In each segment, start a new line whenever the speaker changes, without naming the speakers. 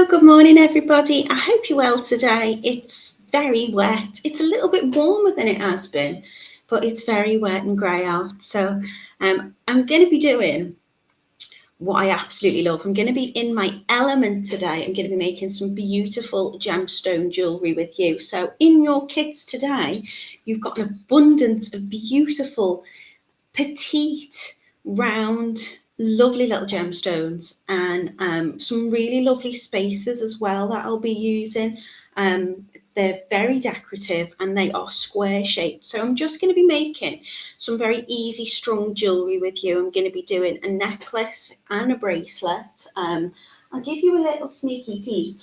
Good morning everybody. I hope you're well today. It's very wet. It's a little bit warmer than it has been, but it's very wet and grey out. So I'm going to be doing what I absolutely love. I'm going to be in my element today. I'm going to be making some beautiful gemstone jewellery with you. So in your kits today, you've got an abundance of beautiful, petite, round, lovely little gemstones and some really lovely spaces as well that I'll be using. They're very decorative and they are square shaped. So I'm just going to be making some very easy strung jewellery with you. I'm going to be doing a necklace and a bracelet. I'll give you a little sneaky peek.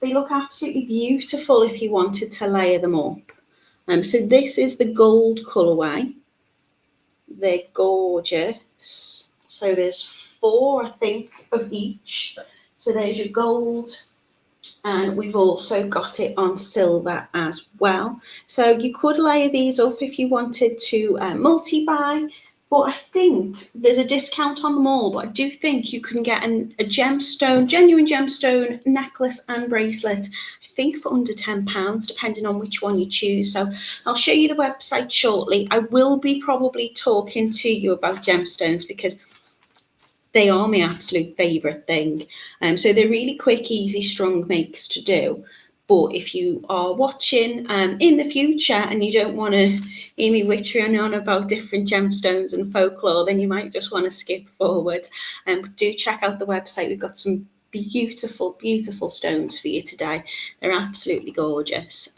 They look absolutely beautiful if you wanted to layer them up. So this is the gold colourway. They're gorgeous. So there's 4, I think, of each. So there's your gold, and we've also got it on silver as well. So you could layer these up if you wanted to multi-buy, but I think there's a discount on them all. But I do think you can get a gemstone, genuine gemstone necklace and bracelet, I think for under £10, depending on which one you choose. So I'll show you the website shortly. I will be probably talking to you about gemstones because they are my absolute favourite thing. So they're really quick, easy, strong makes to do. But if you are watching in the future and you don't want to hear me wittering on about different gemstones and folklore, then you might just want to skip forward. Do check out the website. We've got some beautiful, beautiful stones for you today. They're absolutely gorgeous.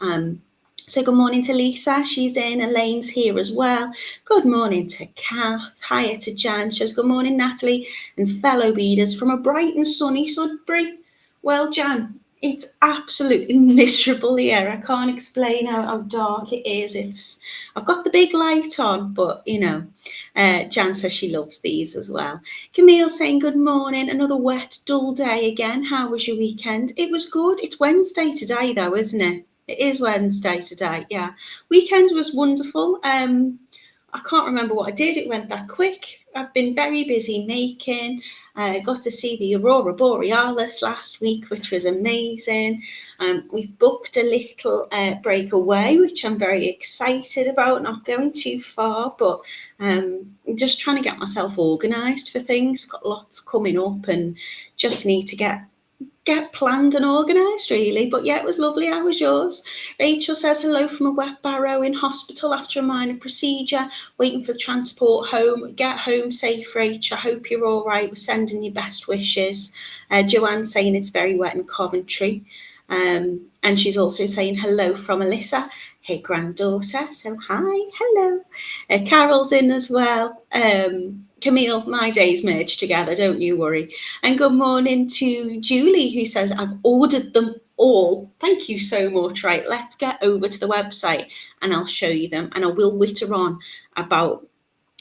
So good morning to Lisa, she's in. Elaine's here as well. Good morning to Kath. Hiya to Jan. She says, good morning, Natalie and fellow beaders from a bright and sunny Sudbury. Well, Jan, it's absolutely miserable here. I can't explain how dark it is. I've got the big light on, but you know, Jan says she loves these as well. Camille saying good morning. Another wet, dull day again. How was your weekend? It was good. It's Wednesday today though, isn't it? It is Wednesday today, yeah. Weekend was wonderful. I can't remember what I did. It went that quick. I've been very busy making. Got to see the Aurora Borealis last week, which was amazing. We've booked a little break away, which I'm very excited about. Not going too far, but I'm just trying to get myself organised for things. Got lots coming up and just need to get planned and organised really. But yeah, it was lovely. How was yours? Rachel says hello from a wet barrow in hospital after a minor procedure, waiting for the transport home. Get home safe, Rach. I hope you're all right. We're sending you best wishes. Joanne saying it's very wet in Coventry, and she's also saying hello from Alyssa, her granddaughter. So hi, hello. Carol's in as well. Camille, my days merged together, don't you worry. And good morning to Julie, who says, I've ordered them all. Thank you so much. Right, let's get over to the website and I'll show you them. And I will witter on about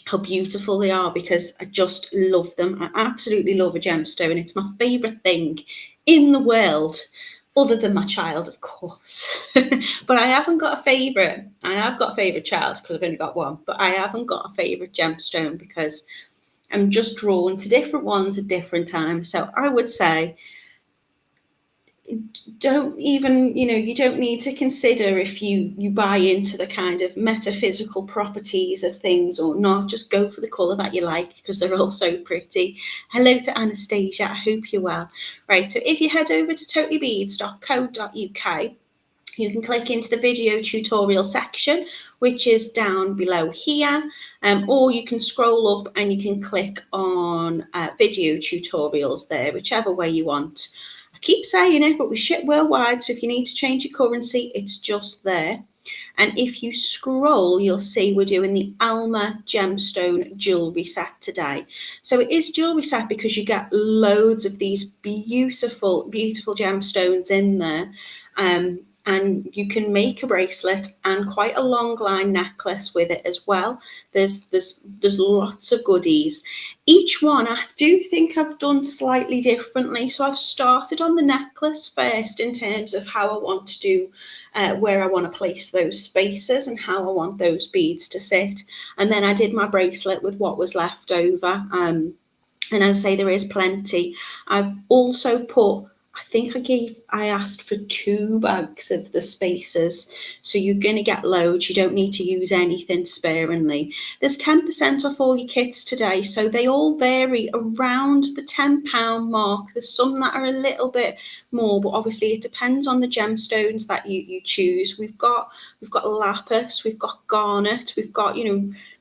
how beautiful they are because I just love them. I absolutely love a gemstone. It's my favourite thing in the world. Other than my child, of course. But I haven't got a favourite. I have got a favourite child because I've only got one. But I haven't got a favourite gemstone because I'm just drawn to different ones at different times. So I would say don't even, you don't need to consider if you buy into the kind of metaphysical properties of things or not. Just go for the colour that you like because they're all so pretty. Hello to Anastasia. I hope you're well. Right, so if you head over to totalybeads.co.uk, you can click into the video tutorial section, which is down below here, or you can scroll up and you can click on video tutorials there, whichever way you want. I keep saying it, but we ship worldwide, so if you need to change your currency, it's just there. And if you scroll, you'll see we're doing the Alma gemstone jewellery set today. So it is jewellery set because you get loads of these beautiful, beautiful gemstones in there. And you can make a bracelet and quite a long line necklace with it as well. There's lots of goodies. Each one I do think I've done slightly differently. So I've started on the necklace first in terms of how I want to do, where I want to place those spaces and how I want those beads to sit. And then I did my bracelet with what was left over. And as I say, there is plenty. I've also put I think I asked for 2 bags of the spacers. So you're going to get loads. You don't need to use anything sparingly. There's 10% off all your kits today. So they all vary around the £10 mark. There's some that are a little bit more, but obviously it depends on the gemstones that you choose. We've got lapis, we've got garnet, we've got,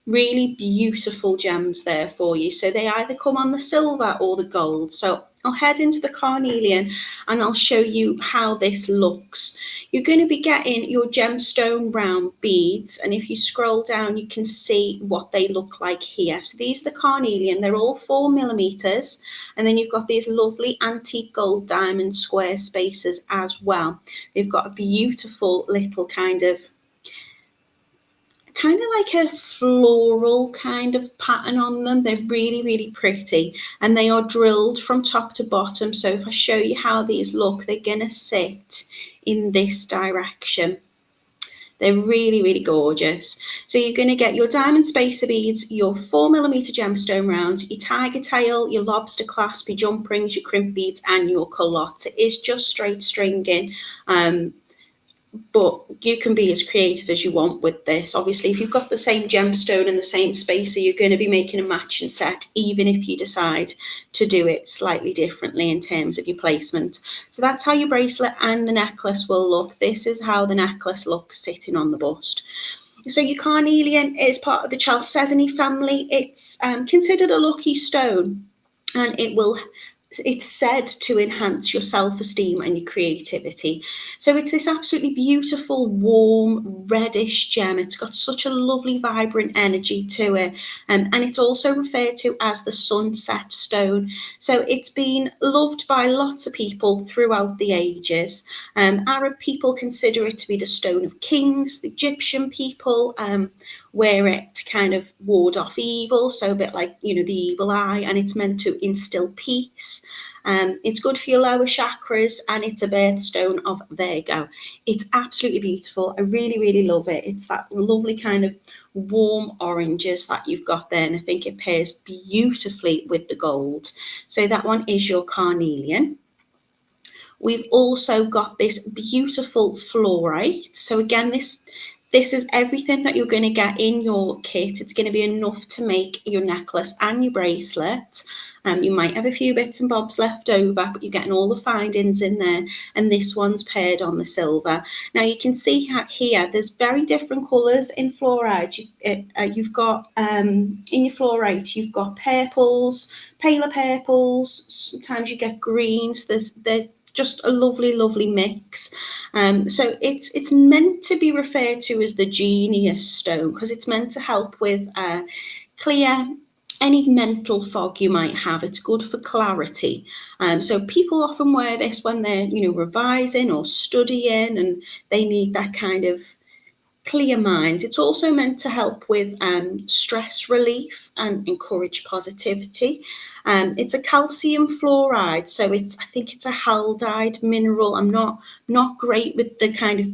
really beautiful gems there for you. So they either come on the silver or the gold. So I'll head into the carnelian and I'll show you how this looks. You're going to be getting your gemstone round beads, and if you scroll down you can see what they look like here. So these are the carnelian, they're all 4mm, and then you've got these lovely antique gold diamond square spacers as well. They've got a beautiful little kind of like a floral kind of pattern on them. They're really, really pretty, and they are drilled from top to bottom. So if I show you how these look, they're going to sit in this direction. They're really, really gorgeous. So you're going to get your diamond spacer beads, your 4mm gemstone rounds, your Tigertail, your lobster clasp, your jump rings, your crimp beads, and your Callottes. It is just straight stringing. But you can be as creative as you want with this. Obviously, if you've got the same gemstone and the same spacer, you're going to be making a matching set, even if you decide to do it slightly differently in terms of your placement. So that's how your bracelet and the necklace will look. This is how the necklace looks sitting on the bust. So your carnelian is part of the chalcedony family. It's considered a lucky stone, and it's said to enhance your self-esteem and your creativity. So it's this absolutely beautiful, warm, reddish gem. It's got such a lovely, vibrant energy to it. And it's also referred to as the sunset stone. So it's been loved by lots of people throughout the ages. Arab people consider it to be the stone of kings. The Egyptian people wear it to kind of ward off evil, so a bit like, the evil eye, and it's meant to instill peace. It's good for your lower chakras, and it's a birthstone of Virgo. It's absolutely beautiful. I really, really love it. It's that lovely kind of warm oranges that you've got there, and I think it pairs beautifully with the gold. So that one is your carnelian. We've also got this beautiful fluorite. So again, this is everything that you're going to get in your kit. It's going to be enough to make your necklace and your bracelet. You might have a few bits and bobs left over, but you're getting all the findings in there. And this one's paired on the silver. Now you can see here, there's very different colours in fluorite. You've got, in your fluorite, you've got purples, paler purples. Sometimes you get greens. They're just a lovely, lovely mix. So it's meant to be referred to as the genius stone, because it's meant to help with clear any mental fog you might have. It's good for clarity. So people often wear this when they're, revising or studying, and they need that kind of clear mind. It's also meant to help with stress relief and encourage positivity. It's a calcium fluoride, so I think it's a halide mineral. I'm not great with the kind of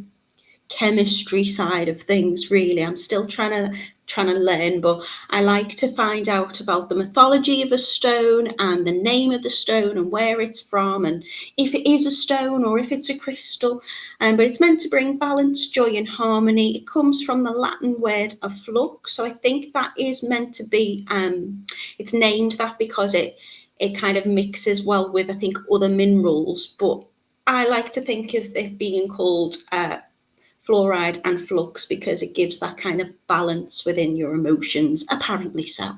chemistry side of things, really. I'm still trying to learn, but I like to find out about the mythology of a stone and the name of the stone and where it's from, and if it is a stone or if it's a crystal. But it's meant to bring balance, joy and harmony. It comes from the Latin word of flux, so I think that is meant to be it's named that because it kind of mixes well with, I think, other minerals. But I like to think of it being called fluoride and flux because it gives that kind of balance within your emotions, apparently so.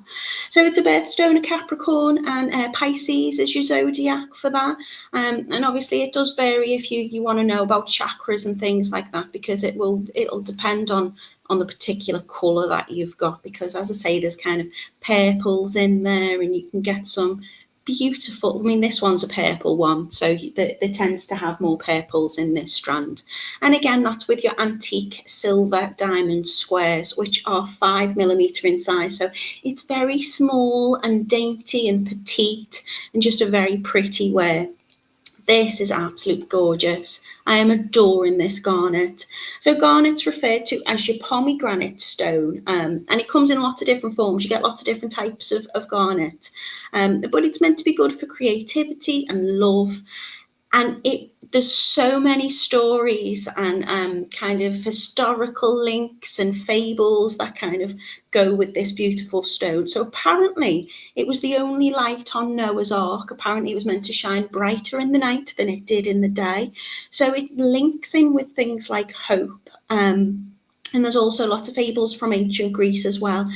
So it's a birthstone of Capricorn, and Pisces is your zodiac for that. And obviously it does vary if you want to know about chakras and things like that, because it'll depend on the particular colour that you've got, because as I say, there's kind of purples in there, and you can get some beautiful, this one's a purple one, so there tends to have more purples in this strand. And again, that's with your antique silver diamond squares, which are 5mm in size, so it's very small and dainty and petite, and just a very pretty wear. This is absolutely gorgeous. I am adoring this garnet. So garnet's referred to as your pomegranate stone, and it comes in lots of different forms. You get lots of different types of garnet, but it's meant to be good for creativity and love. And there's so many stories and kind of historical links and fables that kind of go with this beautiful stone. So apparently it was the only light on Noah's Ark. Apparently it was meant to shine brighter in the night than it did in the day. So it links in with things like hope. And there's also lots of fables from ancient Greece as well.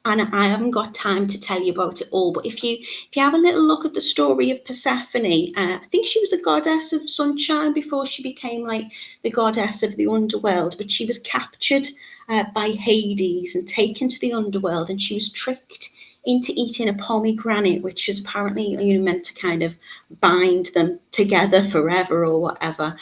And I haven't got time to tell you about it all, but if you have a little look at the story of Persephone, I think she was the goddess of sunshine before she became like the goddess of the underworld, but she was captured by Hades and taken to the underworld, and she was tricked into eating a pomegranate, which is apparently meant to kind of bind them together forever or whatever.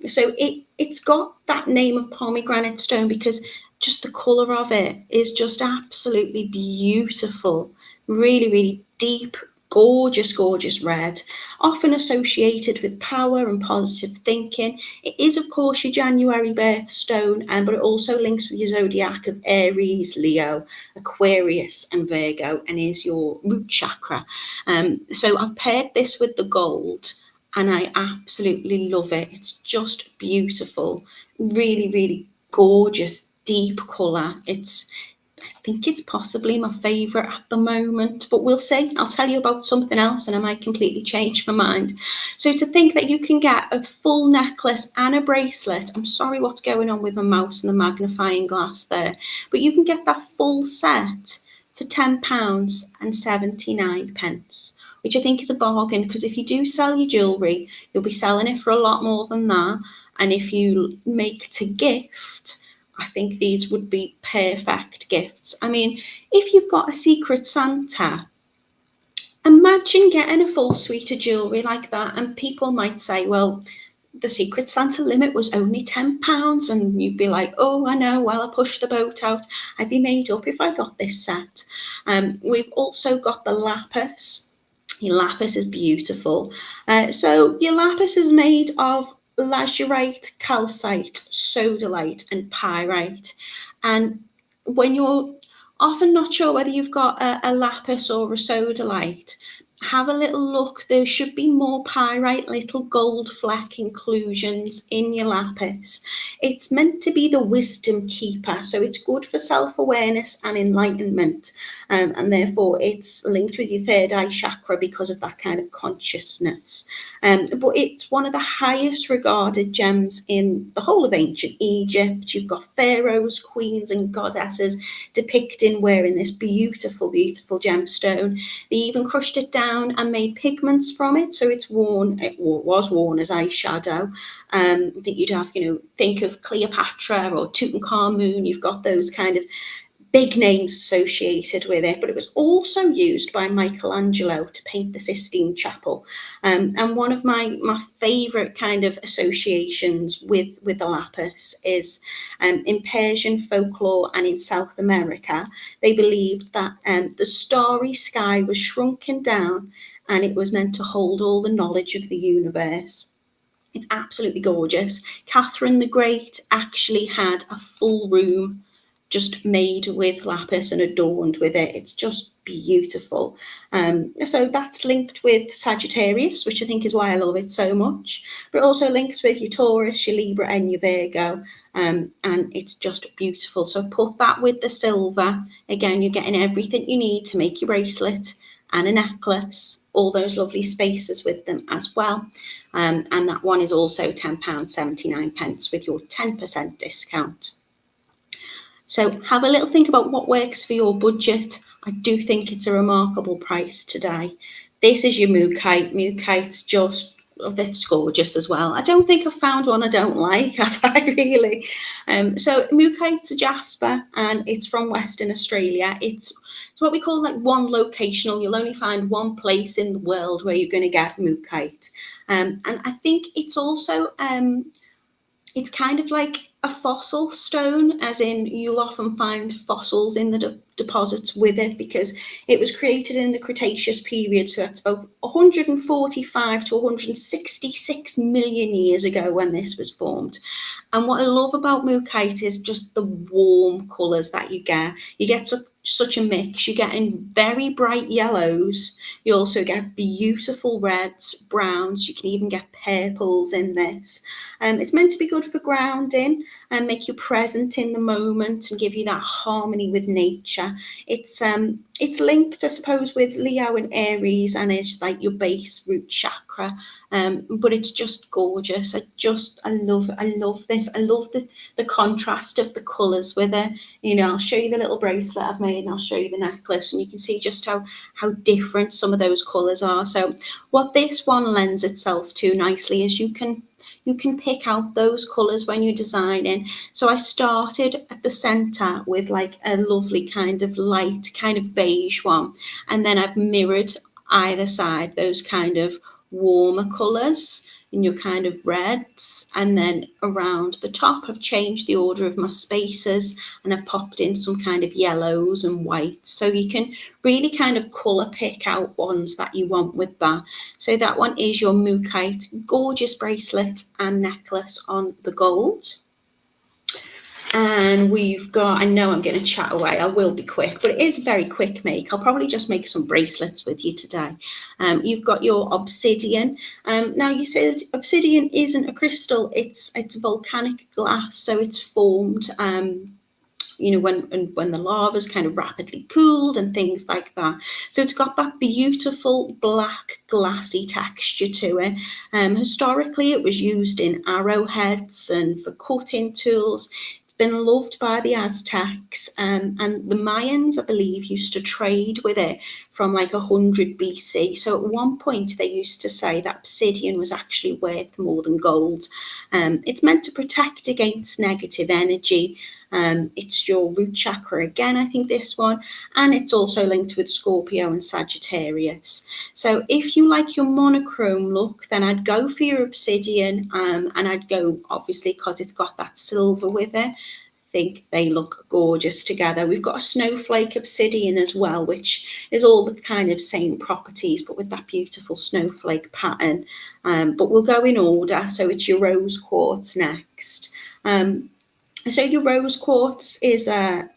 So it's got that name of pomegranate stone because just the colour of it is just absolutely beautiful. Really, really deep, gorgeous, gorgeous red, often associated with power and positive thinking. It is, of course, your January birthstone, but it also links with your zodiac of Aries, Leo, Aquarius, and Virgo, and is your root chakra. So I've paired this with the gold, and I absolutely love it. It's just beautiful, really, really gorgeous, deep colour. I think it's possibly my favourite at the moment, but we'll see. I'll tell you about something else and I might completely change my mind. So to think that you can get a full necklace and a bracelet, I'm sorry what's going on with my mouse and the magnifying glass there, but you can get that full set for £10.79, which I think is a bargain, because if you do sell your jewellery, you'll be selling it for a lot more than that. And if you make to gift, I think these would be perfect gifts. I mean, if you've got a Secret Santa, imagine getting a full suite of jewellery like that, and people might say, well, the Secret Santa limit was only £10, and you'd be like, oh, I know, well, I pushed the boat out. I'd be made up if I got this set. We've also got the lapis. Your lapis is beautiful. So your lapis is made of lazurite, calcite, sodalite, and pyrite. And when you're often not sure whether you've got a lapis or a sodalite, have a little look. There should be more pyrite, little gold fleck inclusions in your lapis. It's meant to be the wisdom keeper, so it's good for self-awareness and enlightenment, and therefore it's linked with your third eye chakra because of that kind of consciousness. But it's one of the highest regarded gems in the whole of ancient Egypt. You've got pharaohs, queens, and goddesses depicting wearing this beautiful, beautiful gemstone. They even crushed it down and made pigments from it, so it was worn as eyeshadow. That you'd have, think of Cleopatra or Tutankhamun. You've got those kind of big names associated with it, but it was also used by Michelangelo to paint the Sistine Chapel. And one of my favourite kind of associations with the lapis is in Persian folklore and in South America, they believed that the starry sky was shrunken down and it was meant to hold all the knowledge of the universe. It's absolutely gorgeous. Catherine the Great actually had a full room just made with lapis and adorned with it. It's just beautiful. So that's linked with Sagittarius, which I think is why I love it so much, but it also links with your Taurus, your Libra, and your Virgo, and it's just beautiful. So I've put that with the silver. Again, you're getting everything you need to make your bracelet and a necklace, all those lovely spaces with them as well. And that one is also £10.79 with your 10% discount. So have a little think about what works for your budget. I do think it's a remarkable price today. This is your mookaite. Mookaite's just, it's gorgeous as well. I don't think I've found one I don't like, have I really? So mookaite's a jasper, and it's from Western Australia. It's what we call like one locational. You'll only find one place in the world where you're going to get mookaite. And I think it's also, it's kind of like a fossil stone, as in you'll often find fossils in the deposits with it, because it was created in the Cretaceous period, so that's about 145 to 166 million years ago when this was formed. And what I love about mookaite is just the warm colours that you get. You get such a mix. You're getting very bright yellows. You also get beautiful reds, browns. You can even get purples in this. It's meant to be good for grounding and make you present in the moment and give you that harmony with nature. It's linked, I suppose, with Leo and Aries, and it's like your base root chakra. But it's just gorgeous. I love this. I love the contrast of the colours with it. You know, I'll show you the little bracelet I've made, and I'll show you the necklace, and you can see just how different some of those colours are. So what this one lends itself to nicely is you can pick out those colours when you're designing. So I started at the centre with like a lovely kind of light, kind of beige one, and then I've mirrored either side those kind of warmer colours in your kind of reds, and then around the top I've changed the order of my spaces and I've popped in some kind of yellows and whites, so you can really kind of colour pick out ones that you want with that. So that one is your Mookite gorgeous bracelet and necklace on the gold. And we've got, I know I'm going to chat away, I will be quick, but it is a very quick make. I'll probably just make some bracelets with you today. You've got your obsidian. Now you said obsidian isn't a crystal, it's volcanic glass, so it's formed you know, when the lava's kind of rapidly cooled and things like that. So it's got that beautiful black glassy texture to it. Historically, it was used in arrowheads and for cutting tools. Been loved by the Aztecs, and the Mayans, I believe, used to trade with it from like 100 BC. So at one point they used to say that obsidian was actually worth more than gold. It's meant to protect against negative energy. It's your root chakra again, I think this one, and it's also linked with Scorpio and Sagittarius. So if you like your monochrome look, then I'd go for your obsidian, and I'd go obviously because it's got that silver with it. I think they look gorgeous together. We've got a snowflake obsidian as well, which is all the kind of same properties, but with that beautiful snowflake pattern. But we'll go in order. So it's your rose quartz next. So your rose quartz is a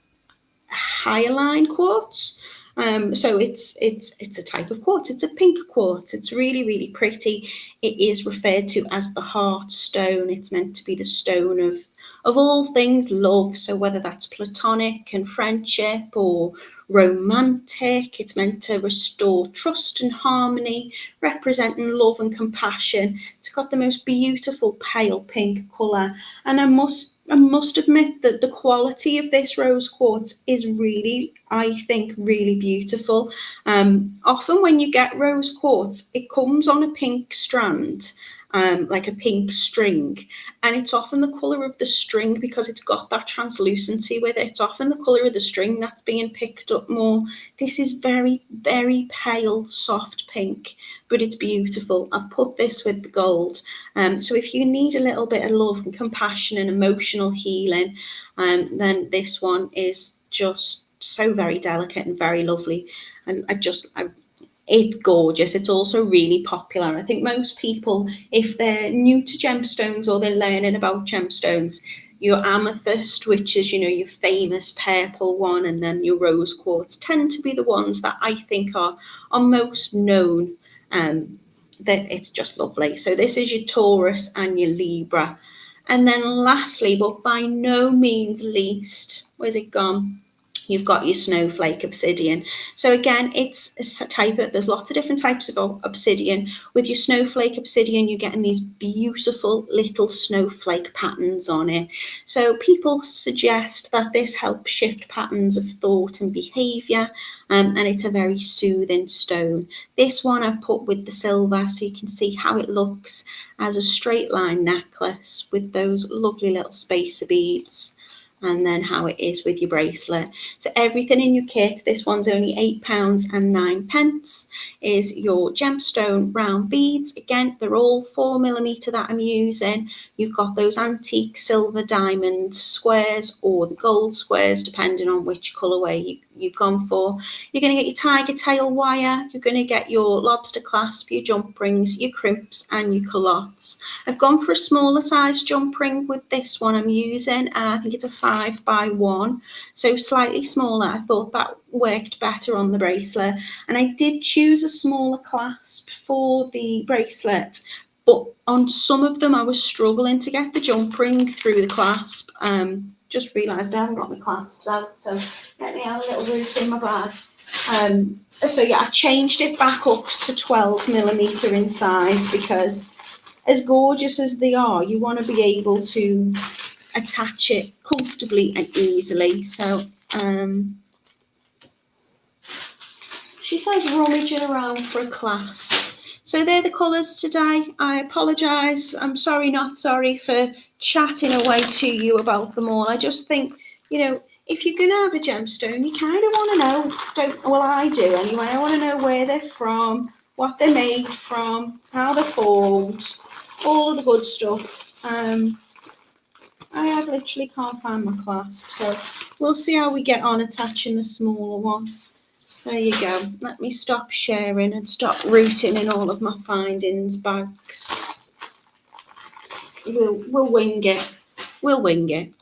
hyaline quartz. So it's a type of quartz. It's a pink quartz. It's really, really pretty. It is referred to as the heart stone. It's meant to be the stone of all things love. So whether that's platonic and friendship or romantic, it's meant to restore trust and harmony, representing love and compassion. It's got the most beautiful pale pink colour, and I must admit that the quality of this rose quartz is really, I think, really beautiful. Often when you get rose quartz, it comes on a pink strand, like a pink string, and it's often the colour of the string because it's got that translucency with it. It's often the colour of the string that's being picked up more. This is very, very pale, soft pink, but it's beautiful. I've put this with the gold. So if you need a little bit of love and compassion and emotional healing, then this one is just so very delicate and very lovely. And it's gorgeous. It's also really popular. I think most people, if they're new to gemstones or they're learning about gemstones, your amethyst, which is, you know, your famous purple one, and then your rose quartz tend to be the ones that I think are most known. That it's just lovely. So this is your Taurus and your Libra. And then lastly, but by no means least, where's it gone? You've got your snowflake obsidian. So again, it's a type of, there's lots of different types of obsidian. With your snowflake obsidian, you're getting these beautiful little snowflake patterns on it. So people suggest that this helps shift patterns of thought and behavior, and it's a very soothing stone. This one I've put with the silver so you can see how it looks as a straight line necklace with those lovely little spacer beads, and then how it is with your bracelet. So everything in your kit, this one's only £8.09, is your gemstone round beads. Again, they're all 4mm that I'm using. You've got those antique silver diamond squares or the gold squares, depending on which colourway you've gone for. You're going to get your Tigertail wire, you're going to get your lobster clasp, your jump rings, your crimps and your callottes. I've gone for a smaller size jump ring with this one I'm using. I think it's a 5 5x1, so slightly smaller. I thought that worked better on the bracelet, and I did choose a smaller clasp for the bracelet, but on some of them I was struggling to get the jump ring through the clasp. Just realised I haven't got my clasps out, so let me have a little route in my bag. So yeah, I changed it back up to 12mm in size, because as gorgeous as they are, you want to be able to attach it comfortably and easily. So she says rummaging around for a clasp. So they're the colours today. I apologise. I'm sorry, not sorry for chatting away to you about them all. I just think, you know, if you're going to have a gemstone, you kind of want to know, well, I do anyway. I want to know where they're from, what they're made from, how they're formed, all of the good stuff. I literally can't find my clasp, so we'll see how we get on attaching the smaller one. There you go. Let me stop sharing and stop rooting in all of my findings bags. We'll wing it. We'll wing it.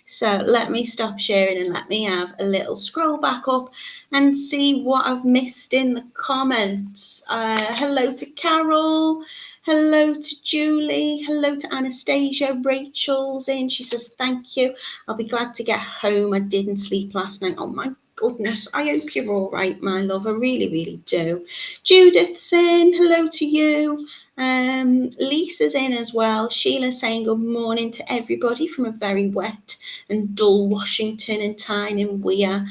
So let me stop sharing and let me have a little scroll back up and see what I've missed in the comments. Hello to Carol. Hello to Julie. Hello to Anastasia. Rachel's in. She says, thank you. I'll be glad to get home. I didn't sleep last night. Oh my goodness. I hope you're all right, my love. I really, really do. Judith's in. Hello to you. Lisa's in as well. Sheila's saying good morning to everybody from a very wet and dull Washington and Tyne and Weir.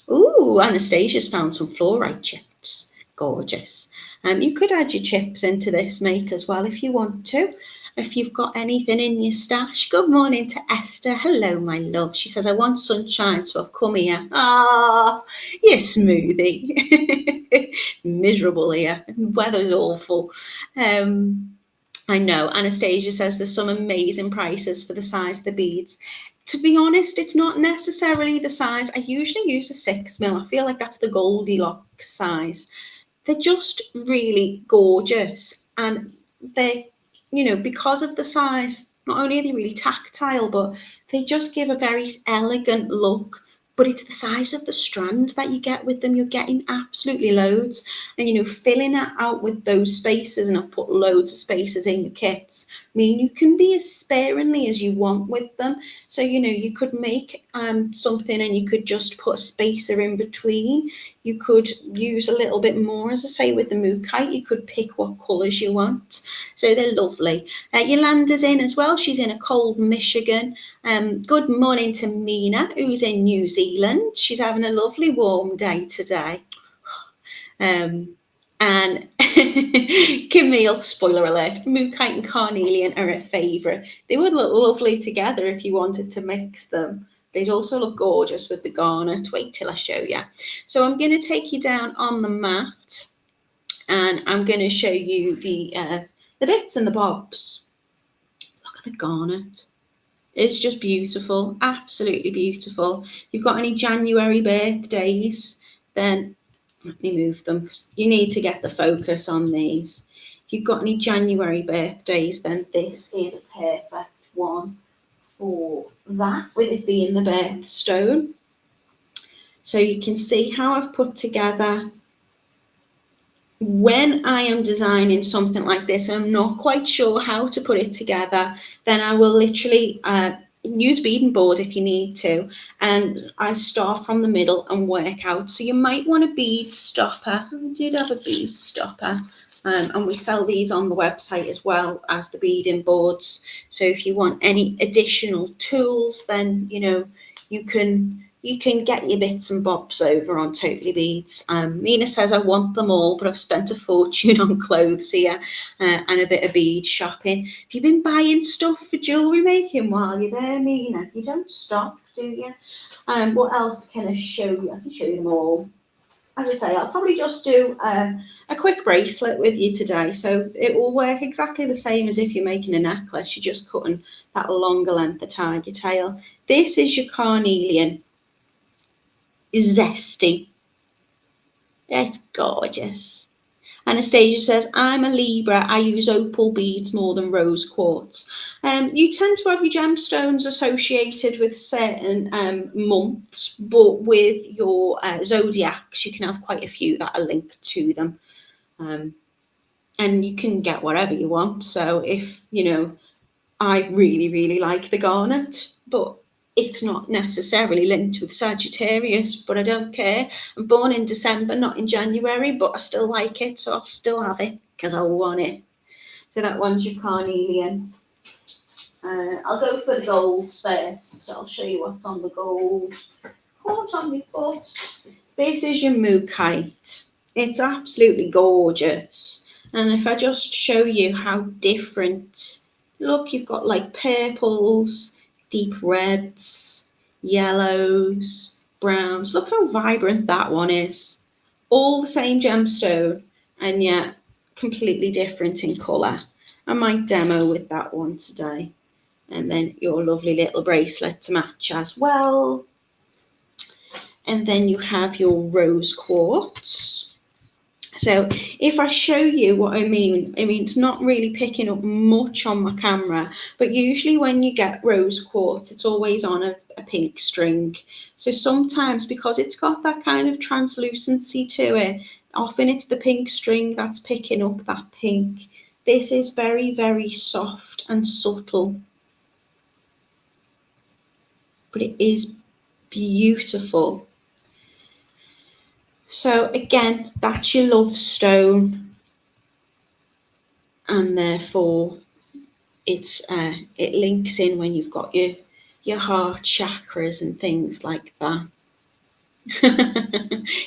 Anastasia's found some fluorite chips. Gorgeous. You could add your chips into this make as well if you want to. If you've got anything in your stash. Good morning to Esther. Hello, my love. She says, I want sunshine, so I've come here. Ah, you smoothie. Miserable here. Weather's awful. I know. Anastasia says there's some amazing prices for the size of the beads. To be honest, it's not necessarily the size. I usually use a 6mm. I feel like that's the Goldilocks size. They're just really gorgeous, and they're, you know, because of the size, not only are they really tactile, but they just give a very elegant look. But it's the size of the strand that you get with them. You're getting absolutely loads. And, you know, filling that out with those spaces, and I've put loads of spaces in your kits, I mean, you can be as sparingly as you want with them. So, you know, you could make something and you could just put a spacer in between. You could use a little bit more, as I say, with the mookaite. You could pick what colours you want. So they're lovely. Yolanda's in as well. She's in a cold Michigan. Good morning to Mina, who's in New Zealand. She's having a lovely warm day today. And Camille, spoiler alert, mookaite and carnelian are a favourite. They would look lovely together if you wanted to mix them. They'd also look gorgeous with the garnet. Wait till I show you. So I'm going to take you down on the mat, and I'm going to show you the bits and the bobs. Look at the garnet. It's just beautiful, absolutely beautiful. If you've got any January birthdays, then let me move them, because you need to get the focus on these. If you've got any January birthdays, then this is a perfect one for that, with it being the birthstone. So you can see how I've put together. When I am designing something like this and I'm not quite sure how to put it together, then I will literally use beading board if you need to, and I start from the middle and work out. So you might want a bead stopper. I did have a bead stopper. And we sell these on the website as well as the beading boards. So if you want any additional tools, then, you know, you can get your bits and bobs over on Totally Beads. Mina says, I want them all, but I've spent a fortune on clothes here and a bit of bead shopping. Have you been buying stuff for jewellery making while you're there, Mina? You don't stop, do you? What else can I show you? I can show you them all. As I say, I'll probably just do a quick bracelet with you today. So it will work exactly the same as if you're making a necklace. You're just cutting that longer length of Tigertail. This is your carnelian. Zesty. It's gorgeous. Anastasia says, I'm a Libra. I use opal beads more than rose quartz. You tend to have your gemstones associated with certain months, but with your zodiacs, you can have quite a few that are linked to them. And you can get whatever you want. So if, I really, really like the garnet, but it's not necessarily linked with Sagittarius, but I don't care. I'm born in December, not in January, but I still like it, so I'll still have it because I want it. So that one's your carnelian. I'll go for the golds first, so I'll show you what's on the gold. Caught on my foot. This is your mookaite. It's absolutely gorgeous. And if I just show you how different, look, you've got like purples, deep reds, yellows, browns. Look how vibrant that one is. All the same gemstone, and yet completely different in colour. I might demo with that one today. And then your lovely little bracelet to match as well. And then you have your rose quartz. So if I show you what I mean, it's not really picking up much on my camera, but usually when you get rose quartz, it's always on a pink string. So sometimes because it's got that kind of translucency to it, often it's the pink string that's picking up that pink. This is very, very soft and subtle, but it is beautiful. So again, that's your love stone, and therefore it links in when you've got your heart chakras and things like that.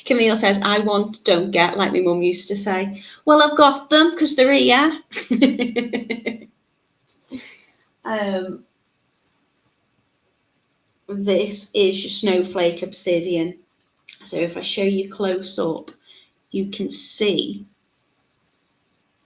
Camille says, I want, don't get, like my mum used to say. Well, I've got them because they're here. This is your snowflake obsidian. So if I show you close up, you can see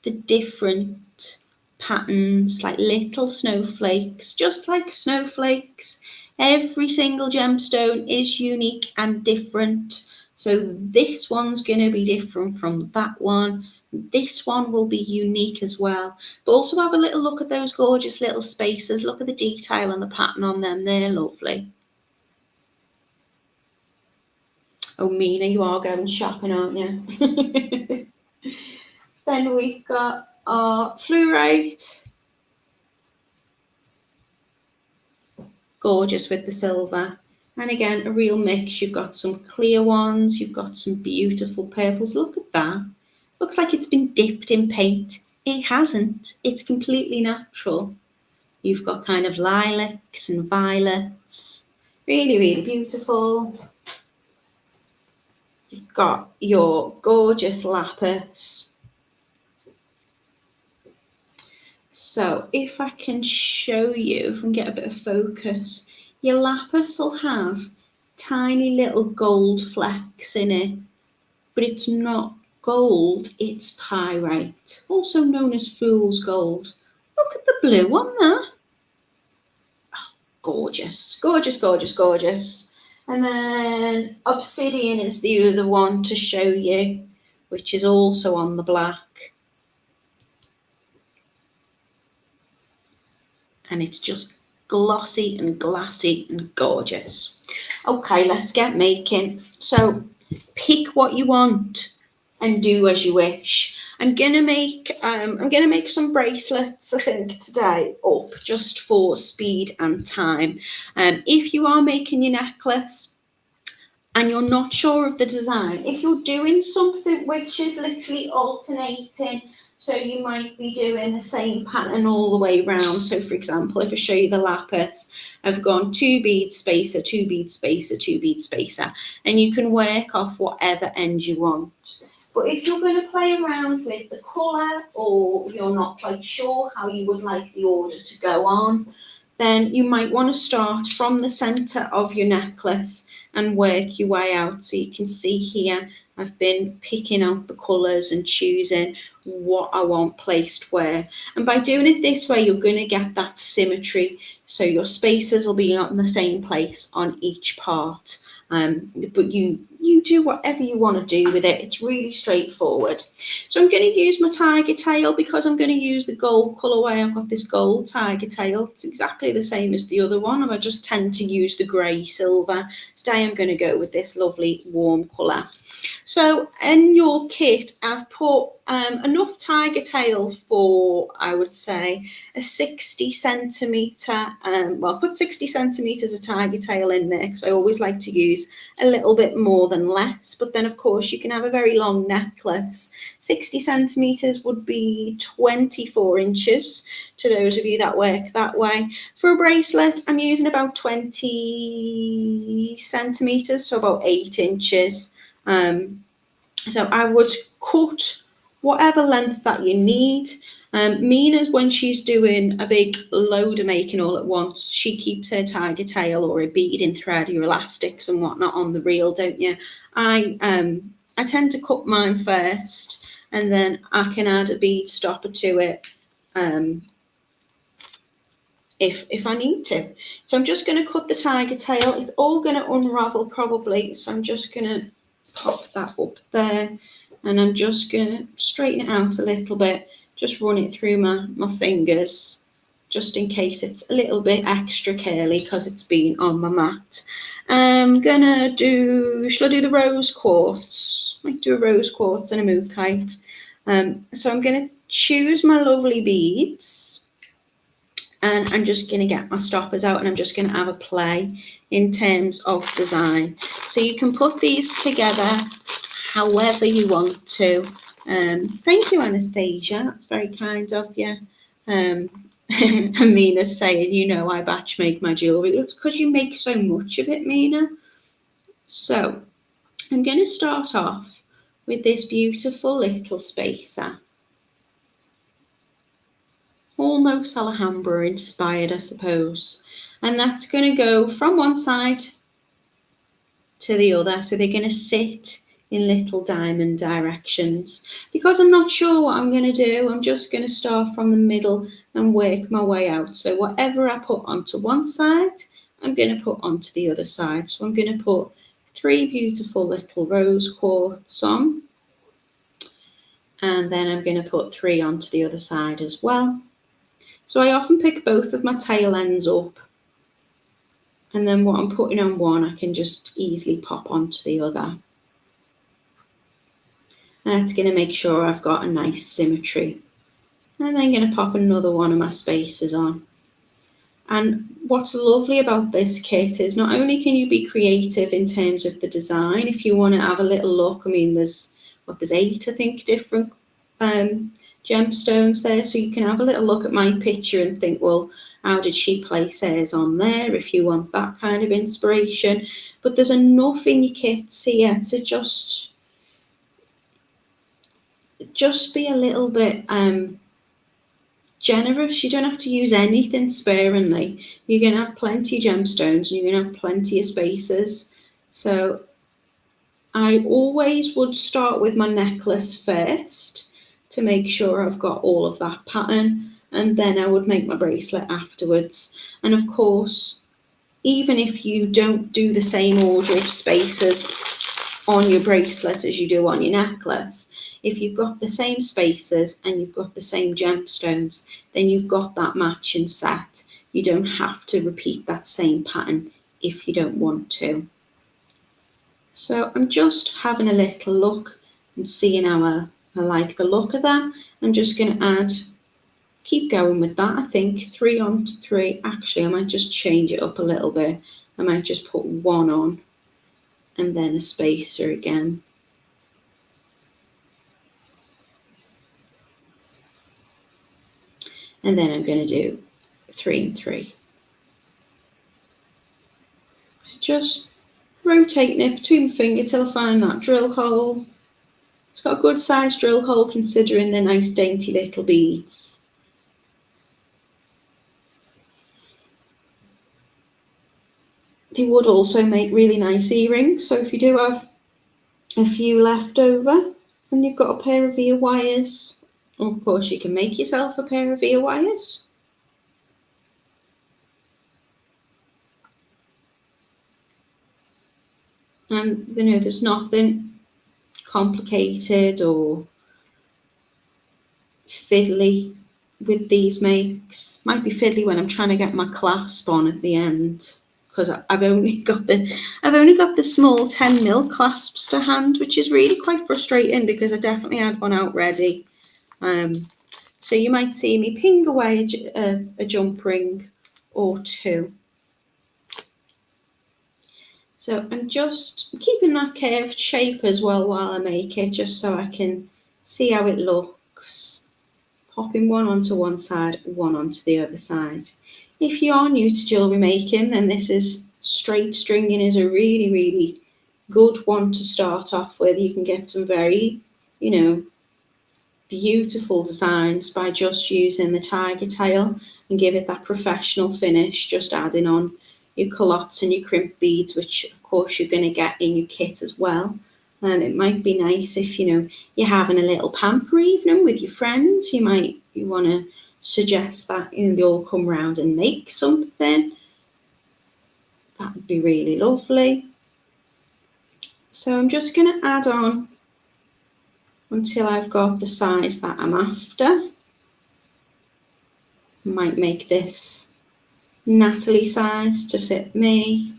the different patterns, like little snowflakes, just like snowflakes. Every single gemstone is unique and different. So this one's going to be different from that one. This one will be unique as well. But also have a little look at those gorgeous little spaces. Look at the detail and the pattern on them. They're lovely. Oh, Mina, you are going shopping, aren't you? Then we've got our fluorite. Gorgeous with the silver. And again, a real mix. You've got some clear ones. You've got some beautiful purples. Look at that. Looks like it's been dipped in paint. It hasn't. It's completely natural. You've got kind of lilacs and violets. Really, really beautiful. You've got your gorgeous lapis. So if I can show you, if I can get a bit of focus, your lapis will have tiny little gold flecks in it, but it's not gold, it's pyrite, also known as fool's gold. Look at the blue one there. Oh, gorgeous, gorgeous, gorgeous, gorgeous. And then obsidian is the other one to show you, which is also on the black. And it's just glossy and glassy and gorgeous. Okay, let's get making. So pick what you want and do as you wish. I'm gonna make some bracelets, I think, today up just for speed and time. If you are making your necklace and you're not sure of the design, if you're doing something which is literally alternating, so you might be doing the same pattern all the way around. So for example, if I show you the lapis, I've gone 2 bead spacer, 2 bead spacer, 2 bead spacer, and you can work off whatever end you want. But if you're going to play around with the colour, or you're not quite sure how you would like the order to go on, then you might want to start from the centre of your necklace and work your way out. So you can see here, I've been picking out the colours and choosing what I want placed where. And by doing it this way, you're going to get that symmetry. So your spacers will be on the same place on each part. but you do whatever you want to do with it. It's really straightforward. So I'm going to use my tiger tail because I'm going to use the gold colourway. I've got this gold tiger tail. It's exactly the same as the other one, and I just tend to use the grey silver. Today I'm going to go with this lovely warm colour. So in your kit, I've put enough tiger tail for, I would say, a 60 centimetre, well, put 60 centimetres of tiger tail in there because I always like to use a little bit more than less. But then, of course, you can have a very long necklace. 60 centimetres would be 24 inches to those of you that work that way. For a bracelet, I'm using about 20 centimetres, so about 8 inches. So I would cut whatever length that you need. Mina, when she's doing a big load of making all at once, she keeps her tiger tail or a beading thread, your elastics and whatnot on the reel, don't you? I tend to cut mine first, and then I can add a bead stopper to it if I need to. So I'm just going to cut the tiger tail. It's all going to unravel probably, so I'm just going to pop that up there, and I'm just going to straighten it out a little bit, just run it through my fingers, just in case it's a little bit extra curly because it's been on my mat. I'm gonna do, shall I do the rose quartz? I might do a rose quartz and a mood kite. So I'm gonna choose my lovely beads, and I'm just going to get my stoppers out, and I'm just going to have a play in terms of design. So you can put these together however you want to. Thank you, Anastasia. That's very kind of you. Amina's saying, you know, I batch make my jewellery. It's because you make so much of it, Mina. So I'm going to start off with this beautiful little spacer. Almost Alhambra inspired, I suppose. And that's going to go from one side to the other. So they're going to sit in little diamond directions. Because I'm not sure what I'm going to do, I'm just going to start from the middle and work my way out. So whatever I put onto one side, I'm going to put onto the other side. So I'm going to put 3 beautiful little rose quartz on. And then I'm going to put 3 onto the other side as well. So I often pick both of my tail ends up, and then what I'm putting on one, I can just easily pop onto the other. And that's going to make sure I've got a nice symmetry. And then I'm going to pop another one of my spacers on. And what's lovely about this kit is not only can you be creative in terms of the design, if you want to have a little look, I mean, there's 8, I think, different gemstones there, so you can have a little look at my picture and think, well, how did she place hers on there, if you want that kind of inspiration. But there's enough in your kits here to just be a little bit generous. You don't have to use anything sparingly. You're going to have plenty of gemstones, and you're going to have plenty of spacers. So I always would start with my necklace first to make sure I've got all of that pattern, and then I would make my bracelet afterwards. And of course, even if you don't do the same order of spacers on your bracelet as you do on your necklace, if you've got the same spacers and you've got the same gemstones, then you've got that matching set. You don't have to repeat that same pattern if you don't want to. So I'm just having a little look and seeing how I like the look of that. I'm just going to keep going with that. I think 3 onto 3. Actually, I might just change it up a little bit. I might just put 1 on and then a spacer again. And then I'm going to do 3 and 3. So just rotating it between my finger till I find that drill hole. It's got a good sized drill hole considering they're nice dainty little beads. They would also make really nice earrings, so if you do have a few left over and you've got a pair of ear wires, of course you can make yourself a pair of ear wires. And you know, there's nothing complicated or fiddly with these makes. Might be fiddly when I'm trying to get my clasp on at the end, because I've only got the small 10mm clasps to hand, which is really quite frustrating because I definitely had one out ready. So you might see me ping away a jump ring or two. So I'm just keeping that curved shape as well while I make it, just so I can see how it looks. Popping one onto one side, one onto the other side. If you are new to jewellery making, then this is straight stringing is a really, really good one to start off with. You can get some very, you know, beautiful designs by just using the Tigertail and give it that professional finish, just adding on your Callottes and your crimp beads, which of course you're going to get in your kit as well. And it might be nice if, you know, you're having a little pamper evening with your friends. You want to suggest that, you know, you all come round and make something. That would be really lovely. So I'm just going to add on until I've got the size that I'm after. Might make this Natalie size to fit me.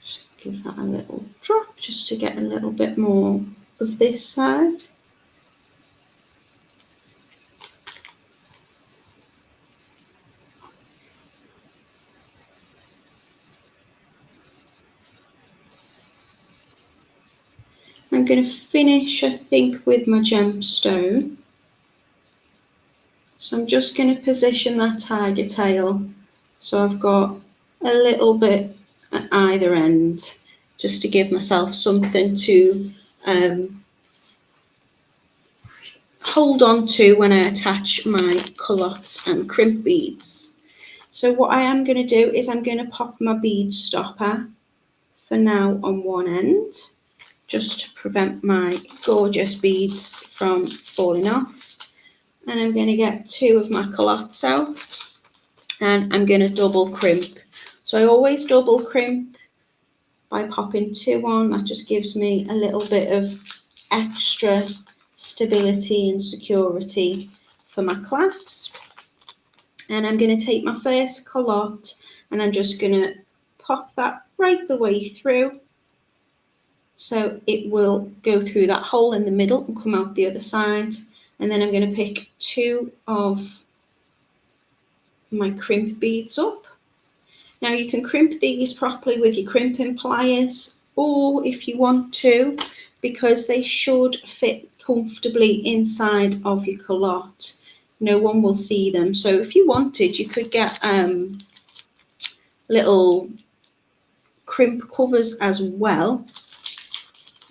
Just give that a little drop just to get a little bit more of this side. I'm going to finish, I think, with my gemstone. So I'm just going to position that Tigertail so I've got a little bit at either end, just to give myself something to hold on to when I attach my Callottes and crimp beads. So what I am going to do is I'm going to pop my bead stopper for now on one end, just to prevent my gorgeous beads from falling off. And I'm going to get two of my Callottes out, and I'm going to double crimp. So I always double crimp by popping two on. That just gives me a little bit of extra stability and security for my clasp. And I'm going to take my first Callotte and I'm just going to pop that right the way through, so it will go through that hole in the middle and come out the other side. And then I'm going to pick two of my crimp beads up. Now you can crimp these properly with your crimping pliers, or if you want to, because they should fit comfortably inside of your Callotte, no one will see them. So if you wanted, you could get little crimp covers as well.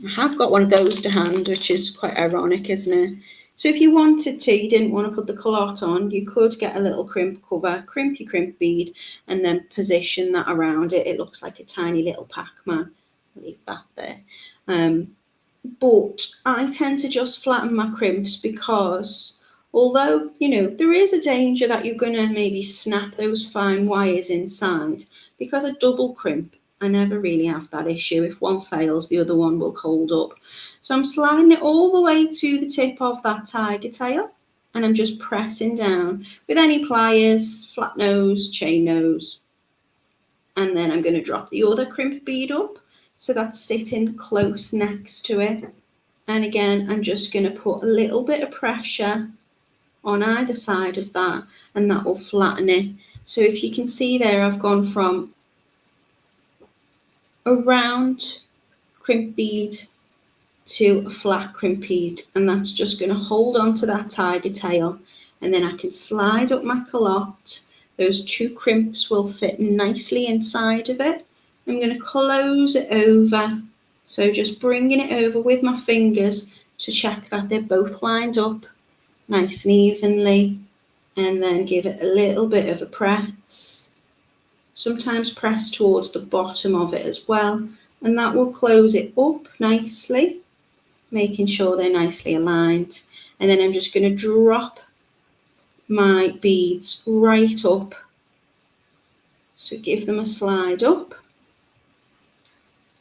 I have got one of those to hand, which is quite ironic, isn't it? So if you wanted to, you didn't want to put the Callotte on, you could get a little crimp cover, crimp your crimp bead, and then position that around it. It looks like a tiny little Pac-Man. Leave that there. But I tend to just flatten my crimps because although, you know, there is a danger that you're going to maybe snap those fine wires inside, because I double crimp, I never really have that issue. If one fails, the other one will hold up. So I'm sliding it all the way to the tip of that Tigertail, and I'm just pressing down with any pliers, flat nose, chain nose. And then I'm going to drop the other crimp bead up, so that's sitting close next to it. And again, I'm just going to put a little bit of pressure on either side of that, and that will flatten it. So if you can see there, I've gone from a round crimp bead to a flat crimp bead, and that's just going to hold on to that Tigertail, and then I can slide up my Callotte. Those two crimps will fit nicely inside of it. I'm going to close it over, so just bringing it over with my fingers to check that they're both lined up nice and evenly, and then give it a little bit of a press. Sometimes press towards the bottom of it as well, and that will close it up nicely, making sure they're nicely aligned. And then I'm just going to drop my beads right up So give them a slide up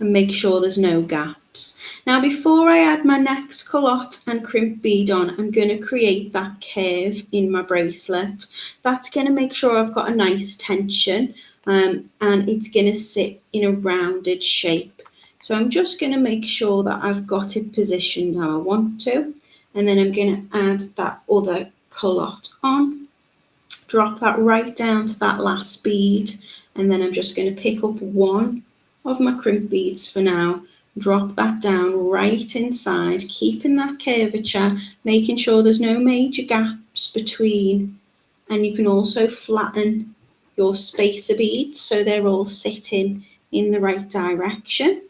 and make sure there's no gaps. Now before I add my next callotte and crimp bead on, I'm going to create that curve in my bracelet. That's going to make sure I've got a nice tension and it's going to sit in a rounded shape. So I'm just going to make sure that I've got it positioned how I want to, and then I'm going to add that other callotte on, drop that right down to that last bead, and then I'm just going to pick up one of my crimp beads for now, drop that down right inside, keeping that curvature, making sure there's no major gaps between, and you can also flatten your spacer beads so they're all sitting in the right direction.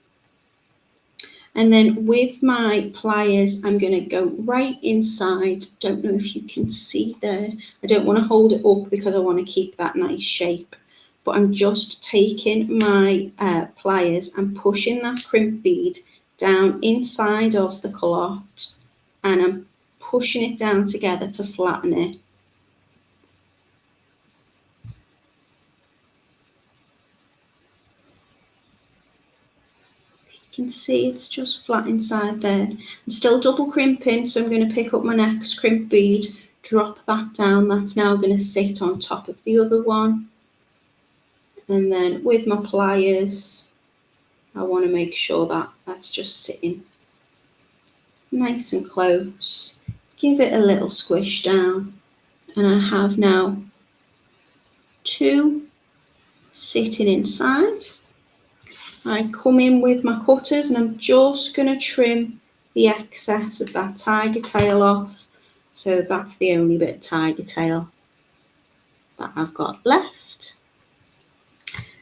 And then with my pliers, I'm going to go right inside. Don't know if you can see there. I don't want to hold it up because I want to keep that nice shape. But I'm just taking my pliers and pushing that crimp bead down inside of the callotte, and I'm pushing it down together to flatten it. You can see it's just flat inside there. I'm still double crimping, so I'm going to pick up my next crimp bead, drop that down. That's now going to sit on top of the other one. And then with my pliers, I want to make sure that that's just sitting nice and close. Give it a little squish down, and I have now two sitting inside. I come in with my cutters and I'm just going to trim the excess of that tiger tail off. So that's the only bit of tiger tail that I've got left.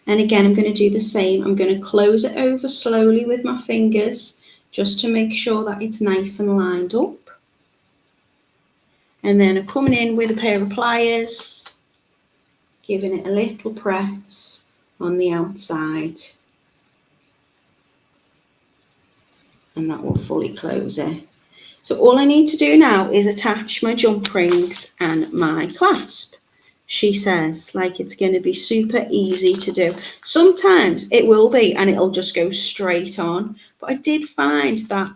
And again, I'm going to do the same. I'm going to close it over slowly with my fingers just to make sure that it's nice and lined up. And then I'm coming in with a pair of pliers, giving it a little press on the outside. And that will fully close it. So all I need to do now is attach my jump rings and my clasp. She says, like it's going to be super easy to do. Sometimes it will be and it'll just go straight on. But I did find that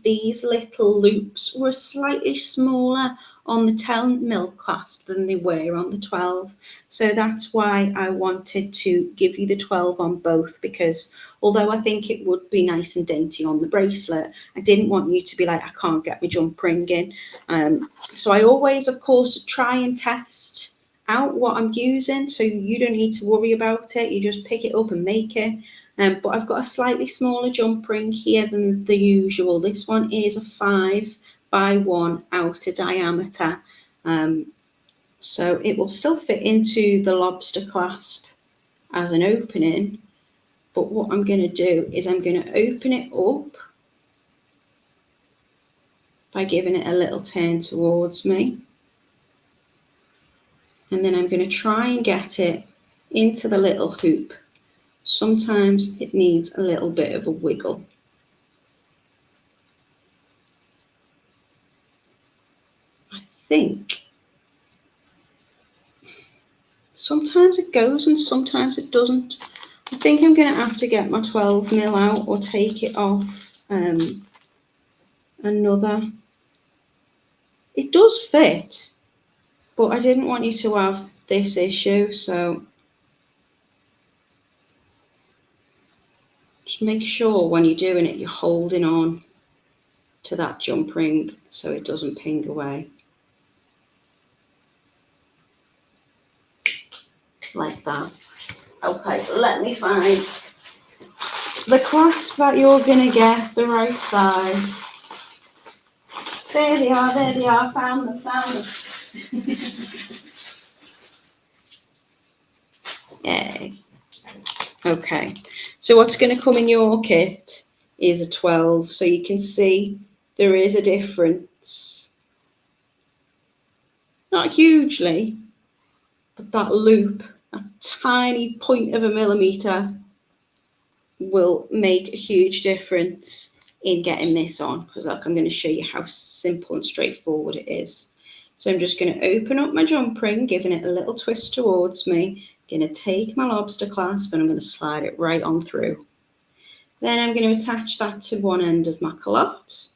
these little loops were slightly smaller on the 10 mil clasp than they were on the 12. So that's why I wanted to give you the 12 on both, because although I think it would be nice and dainty on the bracelet, I didn't want you to be like, I can't get my jump ring in. So I always, of course, try and test out what I'm using, so you don't need to worry about it. You just pick it up and make it. But I've got a slightly smaller jump ring here than the usual. This one is a 5x1 outer diameter. So it will still fit into the lobster clasp as an opening. But what I'm going to do is I'm going to open it up by giving it a little turn towards me. And then I'm going to try and get it into the little hoop. Sometimes it needs a little bit of a wiggle. I think sometimes it goes and sometimes it doesn't. I think I'm going to have to get my 12 mil out or take it off another. It does fit, but I didn't want you to have this issue, so just make sure when you're doing it, you're holding on to that jump ring so it doesn't ping away. Like that. Okay, let me find the clasp that you're going to get the right size. There they are, found them. Yay. Okay, so what's going to come in your kit is a 12, so you can see there is a difference. Not hugely, but that loop, a tiny point of a millimetre, will make a huge difference in getting this on, because look, I'm going to show you how simple and straightforward it is. So I'm just going to open up my jump ring, giving it a little twist towards me, I'm going to take my lobster clasp and I'm going to slide it right on through. Then I'm going to attach that to one end of my callotte.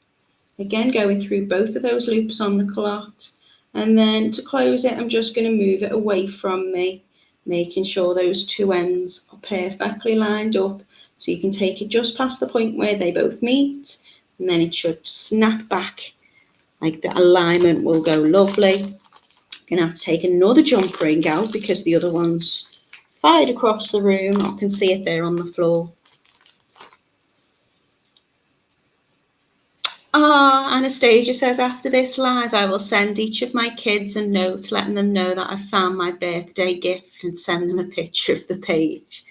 Again, going through both of those loops on the callotte. And then to close it, I'm just going to move it away from me, making sure those two ends are perfectly lined up. So you can take it just past the point where they both meet, and then it should snap back. Like the alignment will go lovely. I'm going to have to take another jump ring out because the other one's fired across the room. I can see it there on the floor. Anastasia says, after this live, I will send each of my kids a note letting them know that I found my birthday gift and send them a picture of the page.